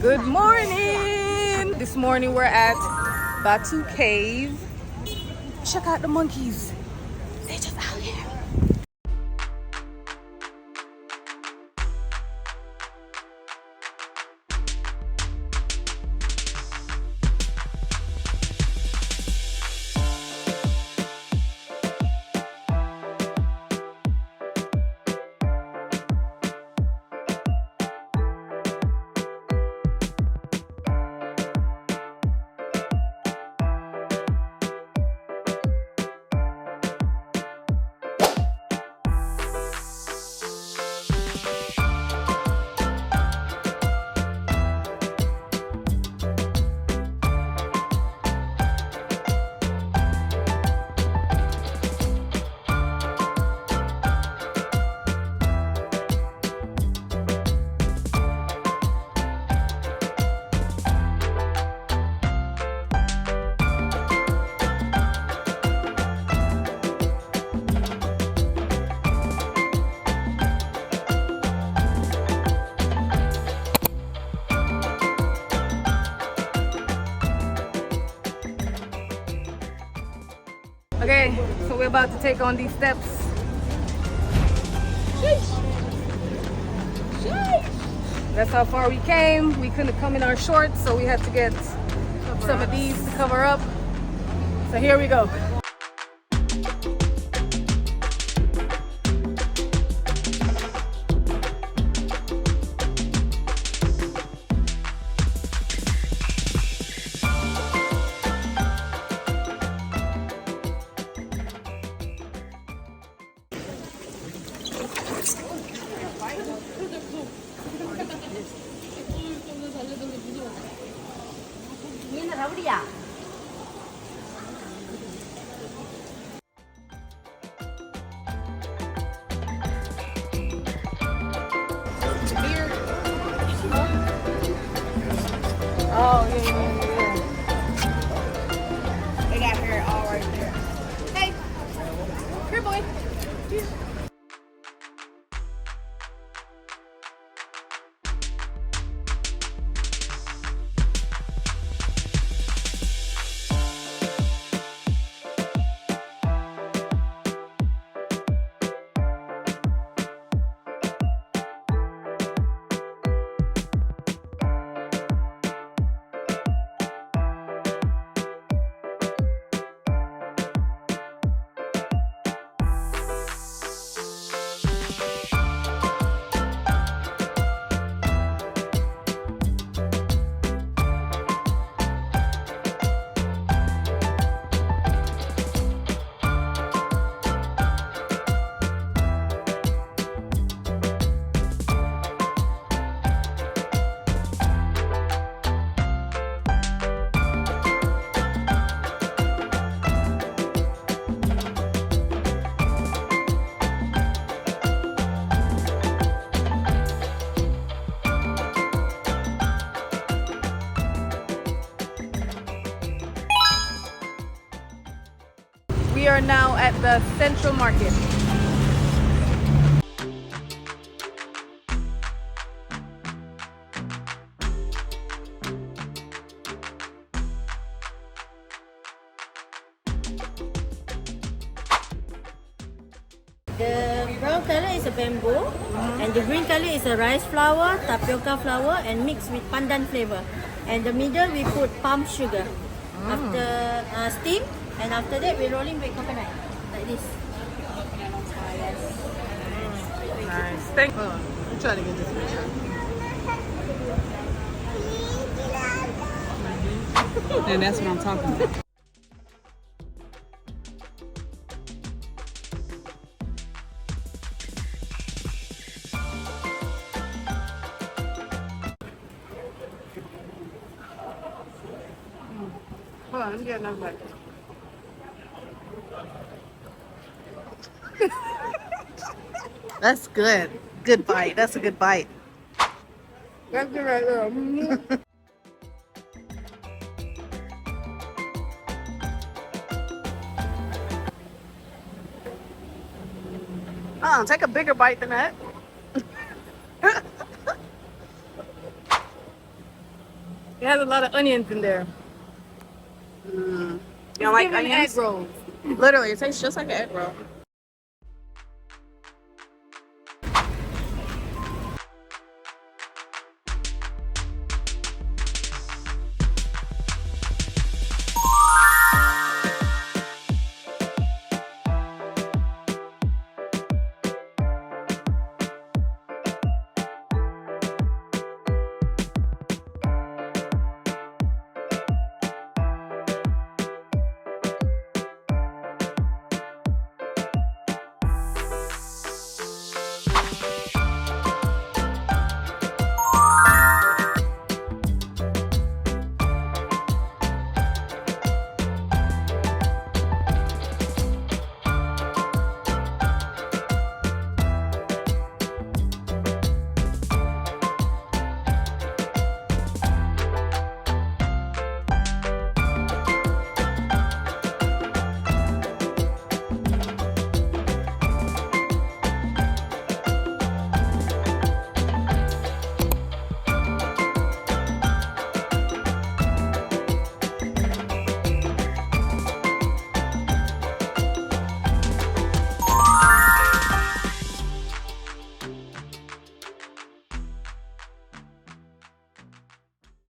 Good morning! This morning we're at Batu Cave. Check out the monkeys. They're just out here. Okay, so we're about to take on these steps. Sheesh. Sheesh. That's how far we came. We couldn't come in our shorts, so we had to get some of these to cover up. So here we go. Oh, yeah. They got her all right there. Hey, here, boy. Here. We are now at the Central Market. The brown color is a bamboo, and the green color is a rice flour, tapioca flour, and mixed with pandan flavor. And the middle we put palm sugar. After steam, and after that we're rolling with coconut like this. Yes. Nice. Thank you. I'm trying to get this picture. And that's what I'm talking about. Hold on, let me get another bite. That's good. Good bite. That's a good bite. That's good right there. Take a bigger bite than that. It has a lot of onions in there. You don't like Even onions? egg rolls. Literally, it tastes just like an egg roll.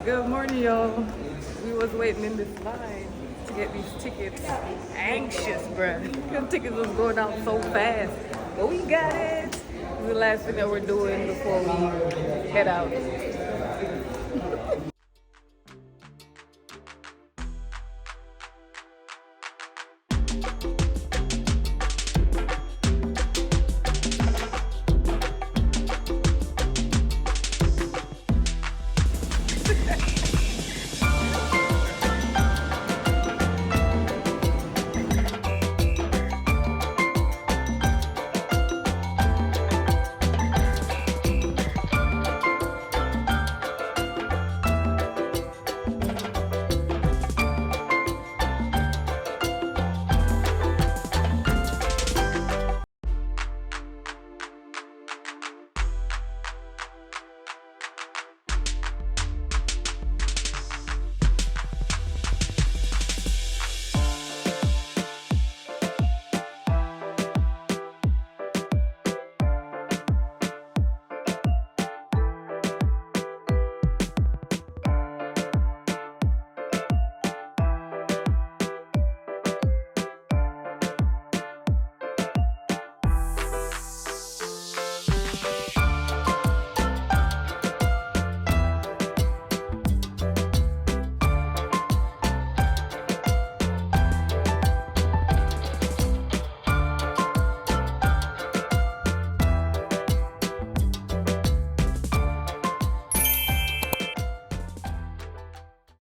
Good morning, y'all. We was waiting in this line to get these tickets. Anxious, bruh. Because tickets was going out so fast. But we got it. This is the last thing that we're doing before we head out.